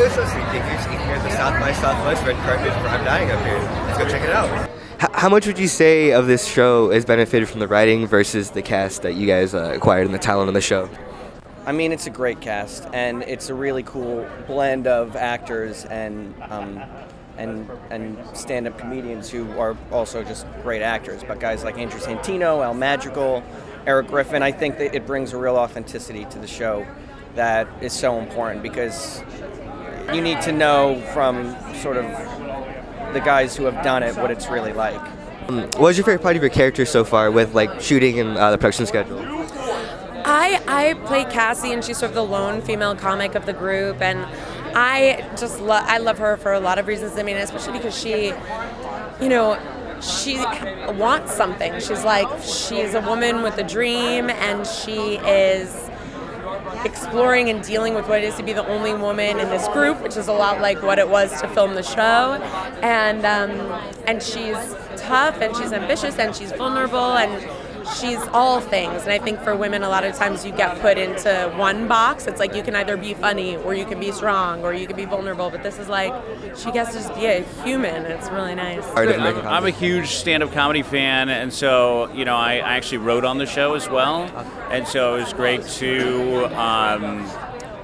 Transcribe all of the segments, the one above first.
is so sweet. You're eating here at the South by Southwest red carpet for I'm Dying up here. Let's go check it out. How much would you say of this show is benefited from the writing versus the cast that you guys acquired and the talent on the show? I mean, it's a great cast, and it's a really cool blend of actors and stand-up comedians who are also just great actors. But guys like Andrew Santino, El Madrigal, Erik Griffin, I think that it brings a real authenticity to the show that is so important, because you need to know from sort of the guys who have done it what it's really like. What was your favorite part of your character so far with like shooting and the production schedule? I play Cassie, and she's sort of the lone female comic of the group, and I just I love her for a lot of reasons. I mean, especially because she wants something. She's a woman with a dream, and she is exploring and dealing with what it is to be the only woman in this group, which is a lot like what it was to film the show. And she's tough, and she's ambitious, and she's vulnerable, and she's all things. And I think for women, a lot of times you get put into one box. It's like you can either be funny, or you can be strong, or you can be vulnerable. But this is like, she gets to just be a human. It's really nice. I'm a huge stand-up comedy fan, and so, I actually wrote on the show as well. And so it was great to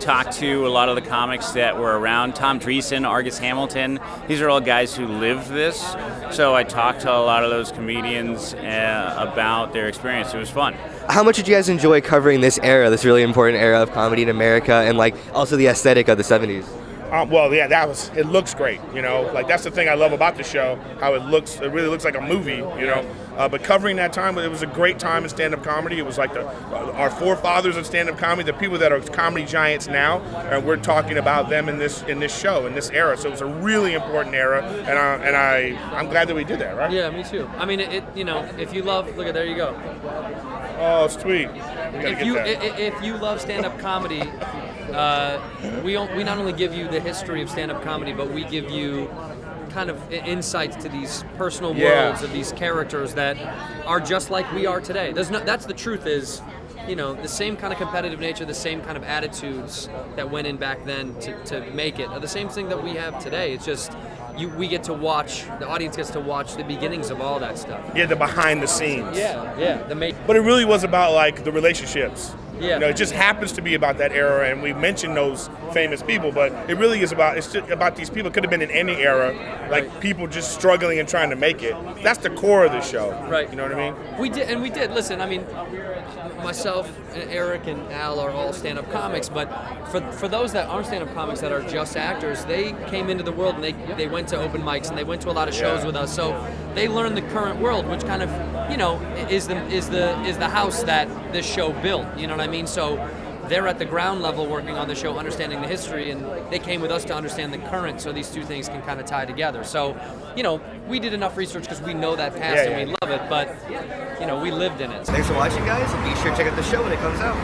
talk to a lot of the comics that were around. Tom Dreesen, Argus Hamilton, these are all guys who lived this. So I talked to a lot of those comedians about their experience. It was fun. How much did you guys enjoy covering this era, this really important era of comedy in America, and like also the aesthetic of the 70s? Well, yeah, it looks great, like that's the thing I love about the show, how it really looks like a movie, but covering that time, it was a great time in stand-up comedy. It was like our forefathers of stand-up comedy, the people that are comedy giants now, and we're talking about them in this show, in this era. So it was a really important era, and I'm glad that we did that, right? Yeah, me too. I mean, if you love, look at, there you go. Oh, sweet. If you love stand-up comedy, we not only give you the history of stand-up comedy, but we give you kind of insights to these personal worlds of these characters that are just like we are today. That's the truth is, the same kind of competitive nature, the same kind of attitudes that went in back then to make it are the same thing that we have today. It's just we get to watch, the audience gets to watch the beginnings of all that stuff. Yeah, the behind the scenes. Yeah. But it really was about like the relationships. Yeah. It just happens to be about that era, and we mentioned those famous people, but it really is it's just about these people. It could have been in any era, like people just struggling and trying to make it. That's the core of the show. Right. You know what I mean? We did. Listen, I mean, myself, and Erik, and Al are all stand-up comics, but for those that aren't stand-up comics, that are just actors, they came into the world, and they went to open mics, and they went to a lot of shows with us, so they learned the current world, which kind of, is the house that this show built. You know what I mean? So they're at the ground level working on the show, understanding the history, and they came with us to understand the current, so these two things can kind of tie together. So, we did enough research because we know that past and we love it, but, we lived in it. Thanks for watching, guys, and be sure to check out the show when it comes out.